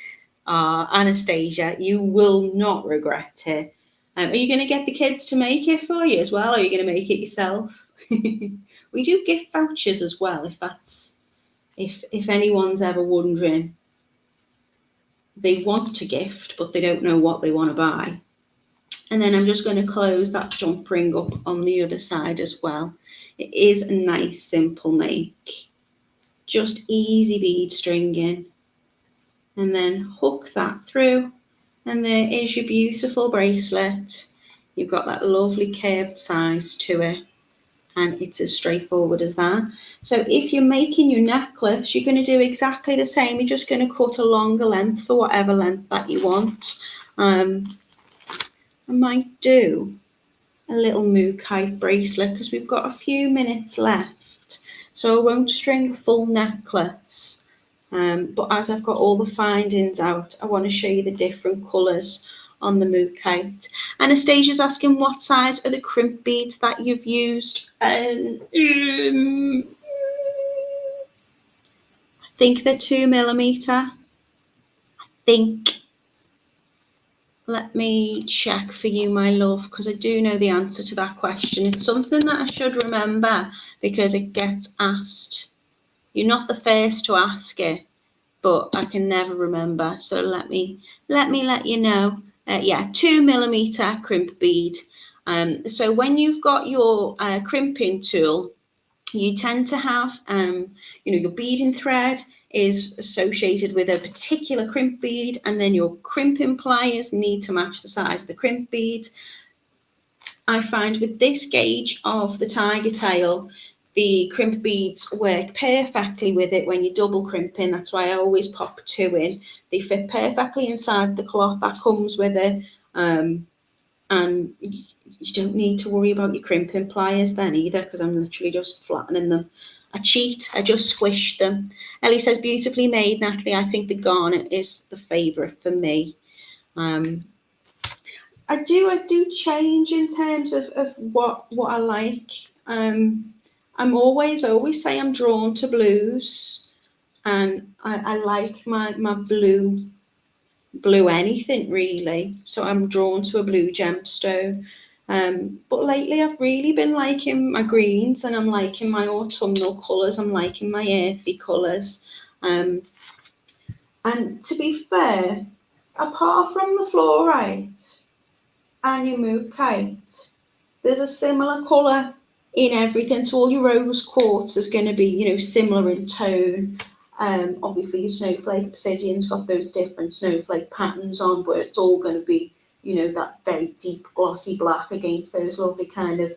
Anastasia, you will not regret it. Are you going to get the kids to make it for you as well, or are you going to make it yourself? We do gift vouchers as well, if anyone's ever wondering. They want to gift, but they don't know what they want to buy. And then I'm just going to close that jump ring up on the other side as well. It is a nice simple make. Just easy bead stringing. And then hook that through. And there is your beautiful bracelet. You've got that lovely curved size to it. And it's as straightforward as that. So if you're making your necklace, you're going to do exactly the same. You're just going to cut a longer length for whatever length that you want. I might do a little moo kite bracelet because we've got a few minutes left. So I won't string a full necklace. But as I've got all the findings out, I want to show you the different colours on the moo kite. Anastasia's asking what size are the crimp beads that you've used. I think they're 2mm. I think. Let me check for you, my love, because I do know the answer to that question. It's something that I should remember because it gets asked. You're not the first to ask it, but I can never remember. So let me let you know. Yeah, 2mm crimp bead. So when you've got your crimping tool, you tend to have, your beading thread is associated with a particular crimp bead, and then your crimping pliers need to match the size of the crimp bead. I find with this gauge of the Tigertail, the crimp beads work perfectly with it when you're double crimping. That's why I always pop 2 in. They fit perfectly inside the cloth that comes with it, and you don't need to worry about your crimping pliers then either, because I'm literally just flattening them. I cheat, I just squish them. Ellie says, beautifully made, Natalie. I think the garnet is the favourite for me. I do change in terms of what I like. I always say I'm drawn to blues, and I like my blue anything really. So I'm drawn to a blue gemstone. But lately I've really been liking my greens, and I'm liking my autumnal colours. I'm liking my earthy colours. And to be fair, apart from the fluorite and your moo kite, there's a similar colour in everything. So all your rose quartz is going to be, similar in tone. Obviously your snowflake obsidian's got those different snowflake patterns on, but it's all going to be, that very deep glossy black against those lovely kind of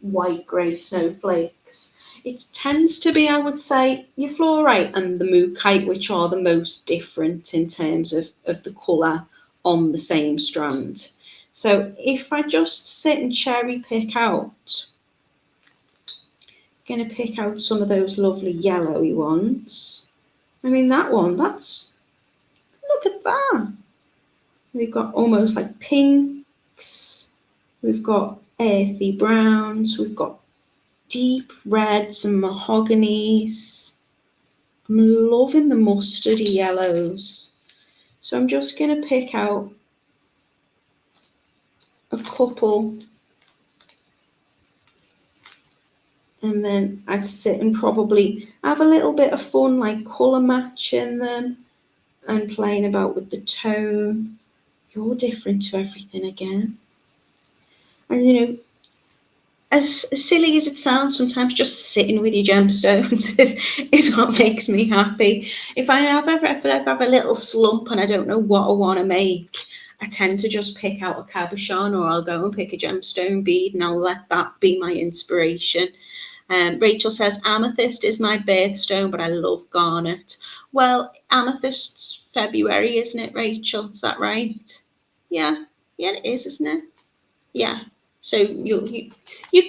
white grey snowflakes. It tends to be, I would say, your fluorite and the moo kite, which are the most different in terms of the colour on the same strand. So if I just sit and cherry pick out, I'm going to pick out some of those lovely yellowy ones. I mean, that one, look at that. We've got almost like pinks. We've got earthy browns. We've got deep reds and mahoganies. I'm loving the mustardy yellows. So I'm just going to pick out a couple, and then I'd sit and probably have a little bit of fun, like colour matching them and playing about with the tone. You're different to everything again. And as silly as it sounds, sometimes just sitting with your gemstones is what makes me happy. If I feel like I have a little slump and I don't know what I want to make, I tend to just pick out a cabochon, or I'll go and pick a gemstone bead and I'll let that be my inspiration. Rachel says, amethyst is my birthstone, but I love garnet. Well, amethyst's February, isn't it, Rachel? Is that right? Yeah, yeah, it is, isn't it? Yeah. So you're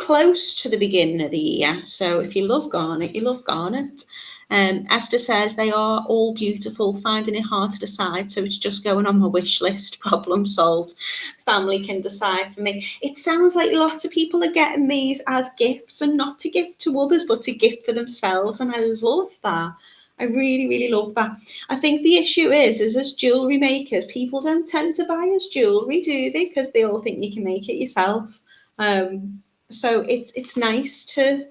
close to the beginning of the year. So if you love garnet, you love garnet. Esther says they are all beautiful, finding it hard to decide. So it's just going on my wish list. Problem solved. Family can decide for me. It sounds like lots of people are getting these as gifts, and not to give to others, but to gift for themselves. And I love that. I really, really love that. I think the issue is as jewellery makers, people don't tend to buy us jewellery, do they? Because they all think you can make it yourself. So it's nice to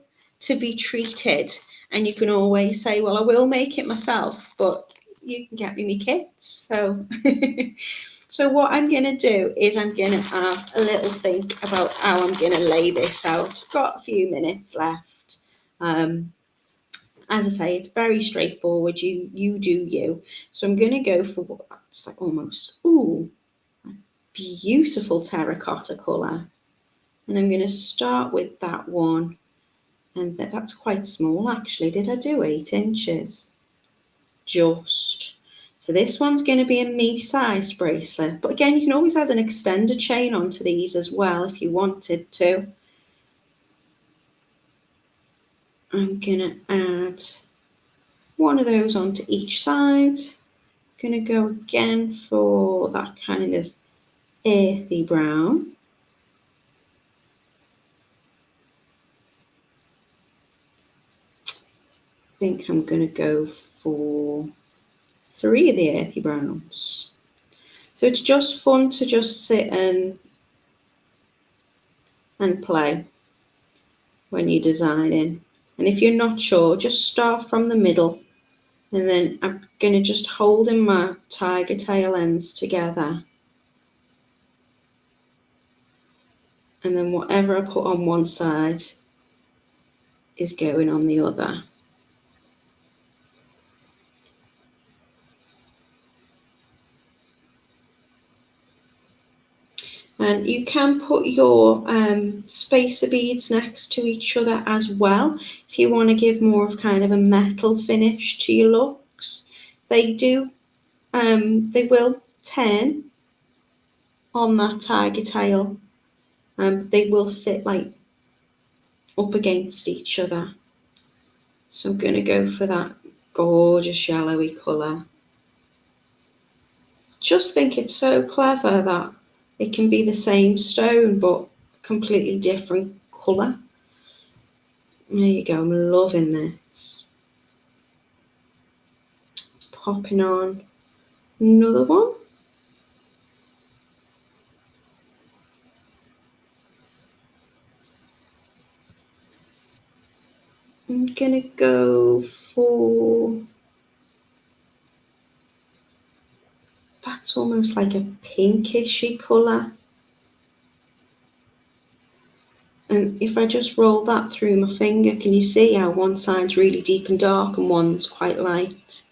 be treated, and you can always say, well, I will make it myself, but you can get me my kits. So so what I'm going to do is I'm going to have a little think about how I'm going to lay this out. I've got a few minutes left. As I say, it's very straightforward. You do you. So I'm going to go for what that's like almost, ooh, beautiful terracotta colour. And I'm going to start with that one. And that's quite small, actually. Did I do 8 inches? Just. So this one's going to be a me-sized bracelet. But again, you can always add an extender chain onto these as well if you wanted to. I'm going to add one of those onto each side. Going to go again for that kind of earthy brown. I think I'm going to go for 3 of the earthy browns. So it's just fun to just sit and play when you're designing. And if you're not sure, just start from the middle. And then I'm going to just hold in my tiger tail ends together. And then whatever I put on one side is going on the other. And you can put your spacer beads next to each other as well if you want to give more of kind of a metal finish to your looks. They do, they will turn on that tiger tail. They will sit like up against each other. So I'm going to go for that gorgeous yellowy colour. Just think it's so clever that it can be the same stone but completely different colour. There you go, I'm loving this. Popping on another one. I'm gonna go for, that's almost like a pinkishy colour. And if I just roll that through my finger, can you see how one side's really deep and dark and one's quite light?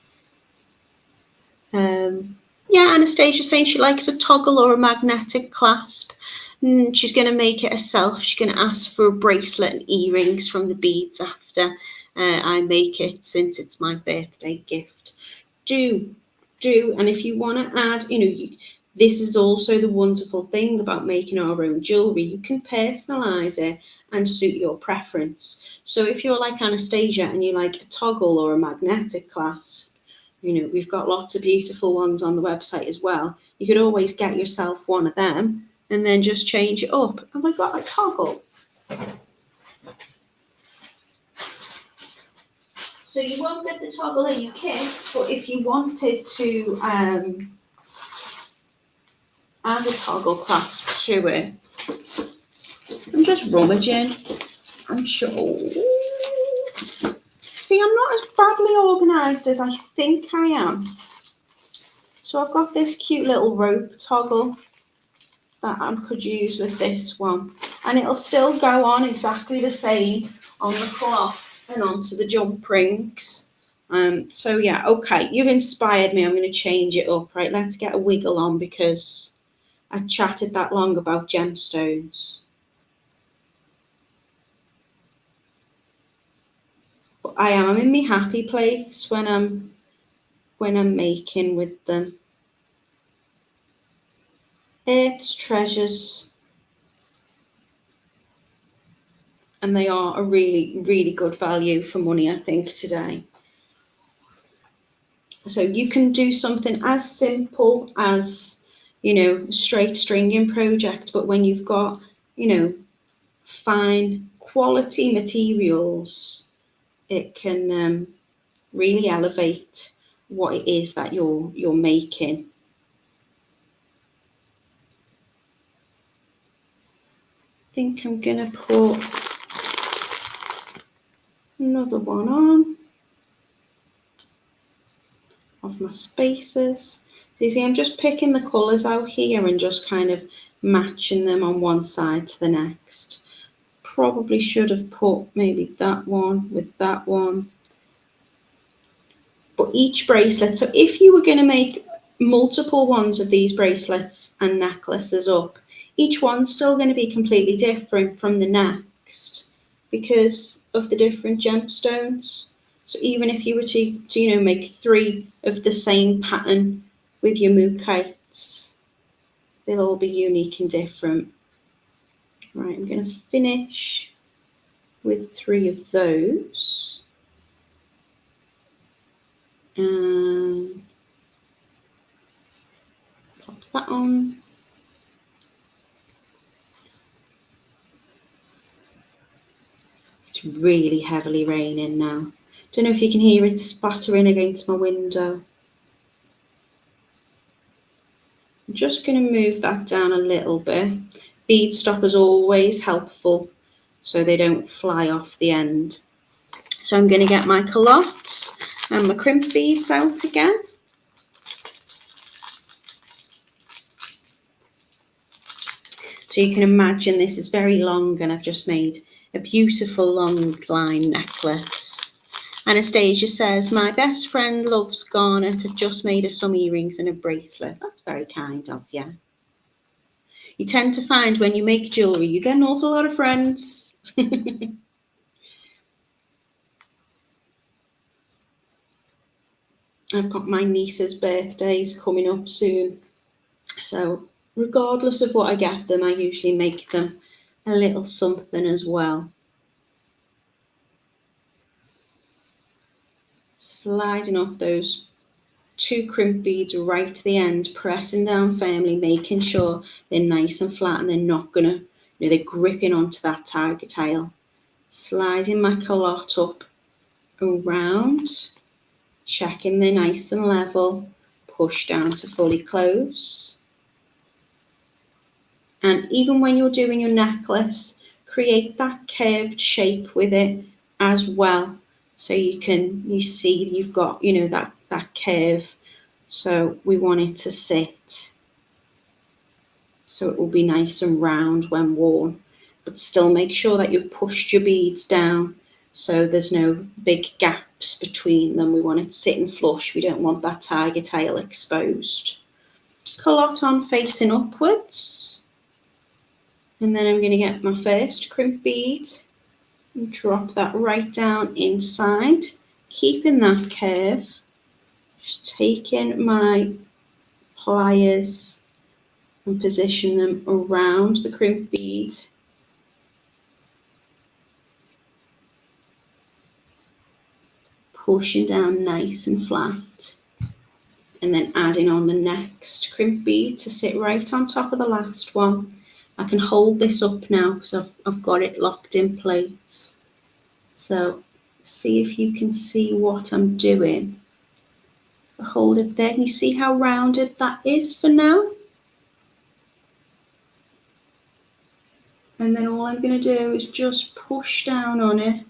Yeah, Anastasia's saying she likes a toggle or a magnetic clasp. She's going to make it herself. She's going to ask for a bracelet and earrings from the beads after I make it, since it's my birthday gift. Do. And if you want to add, this is also the wonderful thing about making our own jewellery. You can personalise it and suit your preference. So if you're like Anastasia and you like a toggle or a magnetic clasp, we've got lots of beautiful ones on the website as well. You could always get yourself one of them and then just change it up. Have I got a toggle? So you won't get the toggle in your kit, but if you wanted to add a toggle clasp to it, I'm just rummaging. I'm sure. See, I'm not as badly organised as I think I am. So I've got this cute little rope toggle that I could use with this one. and it'll still go on exactly the same on the cloth and onto the jump rings. So yeah, okay, you've inspired me. I'm going to change it up. Right, let's get a wiggle on because I chatted that long about gemstones. But I am in my happy place when I'm making with them. Earth's treasures, and they are a really, really good value for money, I think, today. So you can do something as simple as, you know, straight stringing project, but when you've got, you know, fine quality materials, it can really elevate what it is that you're making. I think I'm gonna put another one on of my spaces. So you see, I'm just picking the colours out here and just kind of matching them on one side to the next. Probably should have put maybe that one with that one. But each bracelet, so if you were going to make multiple ones of these bracelets and necklaces up, each one's still going to be completely different from the next because of the different gemstones. So even if you were to you know, make 3 of the same pattern with your mookites, they'll all be unique and different. Right, I'm going to finish with 3 of those. And pop that on. It's really heavily raining now. Don't know if you can hear it spattering against my window. I'm just going to move that down a little bit. Bead stopper's always helpful so they don't fly off the end. So I'm going to get my Callottes and my crimp beads out again. So you can imagine this is very long, and I've just made a beautiful long line necklace. Anastasia says, my best friend loves garnet. I've just made her some earrings and a bracelet. That's very kind of you. You tend to find when you make jewellery, you get an awful lot of friends. I've got my niece's birthdays coming up soon. So regardless of what I get them, I usually make them a little something as well. Sliding off those 2 crimp beads right to the end, pressing down firmly, making sure they're nice and flat and they're not gonna, you know, they're gripping onto that tiger tail. Sliding my calotte up around, checking they're nice and level, push down to fully close. And even when you're doing your necklace, create that curved shape with it as well. So you see you've got, you know, that curve. So we want it to sit. So it will be nice and round when worn, but still make sure that you've pushed your beads down so there's no big gaps between them. We want it sitting flush. We don't want that tiger tail exposed. Calotte on facing upwards. And then I'm going to get my first crimp bead and drop that right down inside, keeping that curve. Just taking my pliers and position them around the crimp bead. Pushing down nice and flat. And then adding on the next crimp bead to sit right on top of the last one. I can hold this up now because I've got it locked in place. So see if you can see what I'm doing. I hold it there. Can you see how rounded that is for now? And then all I'm going to do is just push down on it.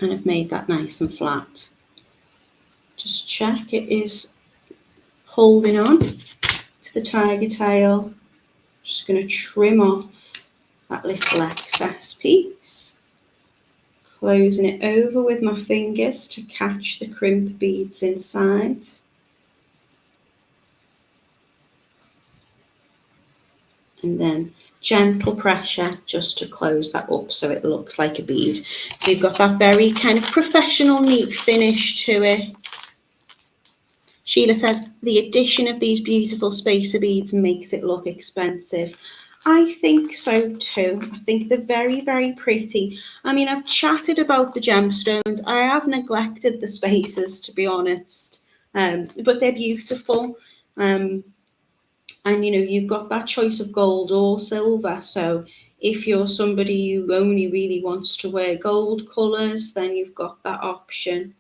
And I've made that nice and flat. Just check it is holding on to the Tigertail. Just going to trim off that little excess piece, closing it over with my fingers to catch the crimp beads inside. And then gentle pressure just to close that up so it looks like a bead. So you've got that very kind of professional, neat finish to it. Sheila says, the addition of these beautiful spacer beads makes it look expensive. I think so too. I think they're very, very pretty. I mean, I've chatted about the gemstones. I have neglected the spacers, to be honest. But they're beautiful. And, you know, you've got that choice of gold or silver. So if you're somebody who only really wants to wear gold colours, then you've got that option.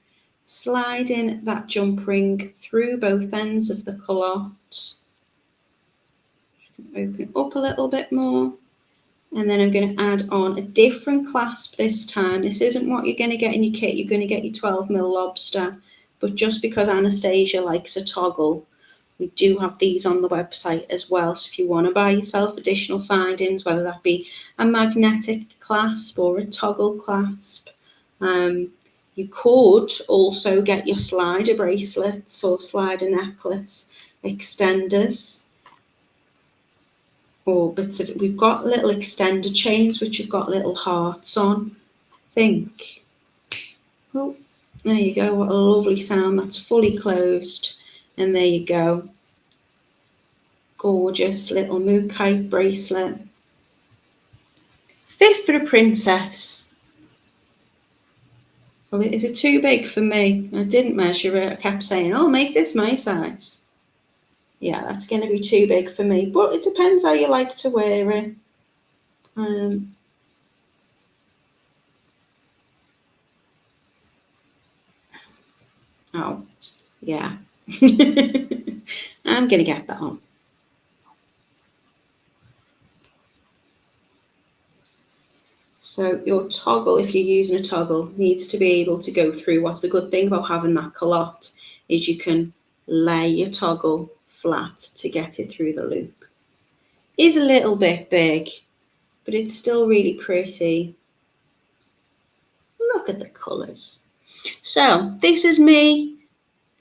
Sliding that jump ring through both ends of the calotte. Open it up a little bit more. And then I'm going to add on a different clasp this time. This isn't what you're going to get in your kit. You're going to get your 12mm lobster. But just because Anastasia likes a toggle, we do have these on the website as well. So if you want to buy yourself additional findings, whether that be a magnetic clasp or a toggle clasp, you could also get your slider bracelets or slider necklace extenders. Or bits of it. We've got little extender chains which have got little hearts on, I think. Oh, there you go. What a lovely sound. That's fully closed. And there you go. Gorgeous little mookaite bracelet. Fit for a princess. Well, is it too big for me? I didn't measure it. I kept saying, oh, make this my size. Yeah, that's going to be too big for me. But it depends how you like to wear it. Oh, yeah. I'm going to get that on. So your toggle, if you're using a toggle, needs to be able to go through. What's the good thing about having that calotte is you can lay your toggle flat to get it through the loop. Is a little bit big, but it's still really pretty. Look at the colours. So this is me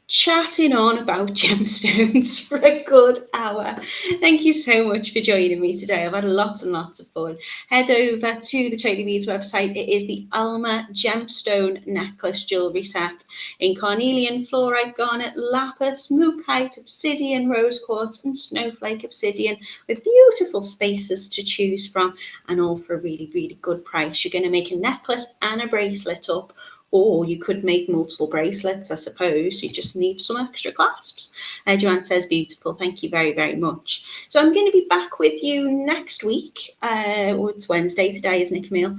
chatting on about gemstones for a good hour. Thank you so much for joining me today. I've had lots and lots of fun. Head over to the Totally Beads website. It is the Alma gemstone necklace jewellery set in carnelian, fluorite, garnet, lapis, mookaite, obsidian, rose quartz and snowflake obsidian with beautiful spaces to choose from and all for a really, really good price. You're going to make a necklace and a bracelet up. Or you could make multiple bracelets, I suppose. You just need some extra clasps. Joanne says, beautiful. Thank you very, very much. So I'm going to be back with you next week. It's Wednesday today, isn't it, Camille?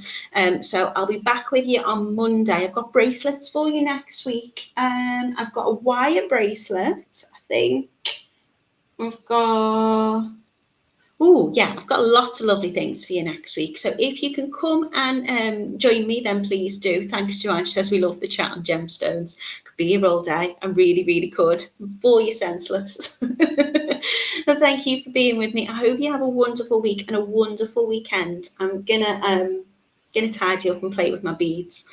So I'll be back with you on Monday. I've got bracelets for you next week. I've got a wire bracelet, I think. I've got... Oh, yeah, I've got lots of lovely things for you next week. So if you can come and join me, then please do. Thanks, Joanne. She says we love the chat on gemstones. Could be here all day. I really, really could. Bore you senseless. And thank you for being with me. I hope you have a wonderful week and a wonderful weekend. I'm gonna tidy up and play with my beads.